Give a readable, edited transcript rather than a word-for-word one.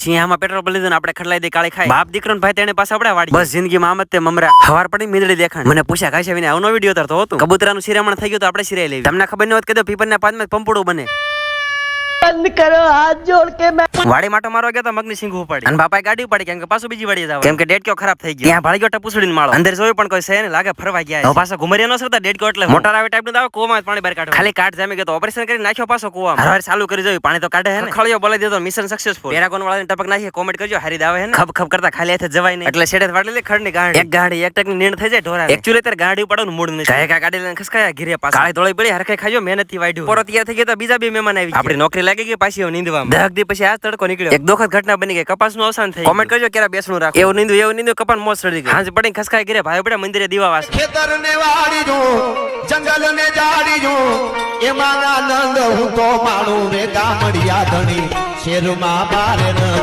સિંહામાં petrol પડી દીધું આપણે ખડલાઈ દે કાળી ખાય બાપ દીકરો ભાઈ તેને પાસે આપણે વાડી બસ જિંદગીમાં આમ જ તે મમરા હવાર પડી મીંદડી દેખાણ મને પૂછ્યા કાશે વિને આવનો વિડિયો ઉતારતો હતો કબૂતરાનું શિરામણ થઈ ગયું તો આપણે શિરાઈ લેવી તમને ખબર ન હોત કે તો પીપરના પાદમાં પંપોડું બને બંધ કરો હાથ જોડ કે મેં વાડી માટો મારવા ગયો તો મગની સિંગ ઉપાડી અને બાપાએ ગાડી ઉપાડી કેમ કે પાછું બીજી વાડીએ જાવ કેમ કે ડેટ ક્યો ખરાબ થઈ ગયો ત્યાં ભાળી ગયો ટપુસડીને માળો અંદર જોયું પણ કોઈ છે ને લાગે ફરવા ગયા હવે પાછો ઘુમરિયા નો સરતા ડેટ ક્યો એટલે મોટર આવે ટાઈપ નું આવે કુવામાં પાણી બહાર કાઢો ખાલી કાટ જામી ગયો તો ઓપરેશન કરી નાખ્યો પાછો કુવામાં હરવાર ચાલુ કરી જોયું પાણી તો કાઢે હે ને ખળિયો બોલાઈ દેતો મિશન સક્સેસફુલ પેરાગોન વાળાને ટપક નાખી કોમેન્ટ કરજો હારી દાવે હે ને ખબ ખબ કરતા ખાલી હાથે જવાય નહીં એટલે શેડે વાળી લે ખડની ગાડી એક ગાડી એક ટકની નીણ થઈ જાય ઢોરા એક્ચ્યુઅલી તાર ગાડી ઉપાડવાનું મૂડ નથી કાય કા ગાડી લઈને ખસકાયા ઘીરે પાછા કાળી ધોળી પડી હરખે ખાજો મહેનત થી વાડ્યું પોરો તૈયાર થઈ ગયો તો બીજા બે મહેમાન આવી આપણી નોકરી લાગી ગઈ પાછી હવે નીંદવામાં 10 દી પછી આ તડકો નીકળ્યો એક દોખત ઘટના બની ગઈ કપાસનું અવસાન થઈ કોમેન્ટ કરજો ક્યારે બેસણું રાખો એવું નીંદું કપાન મોજ ચડી ગઈ હાંજ પડી ખસકાઈ ઘરે ભાઈ પડે મંદિરે દીવા વાસ ખેતર ને વાડી જો જંગલ ને જાડી જો એમાં આનંદ હું તો માણું રે ગામડિયા ધણી શેરમાં બારે નથી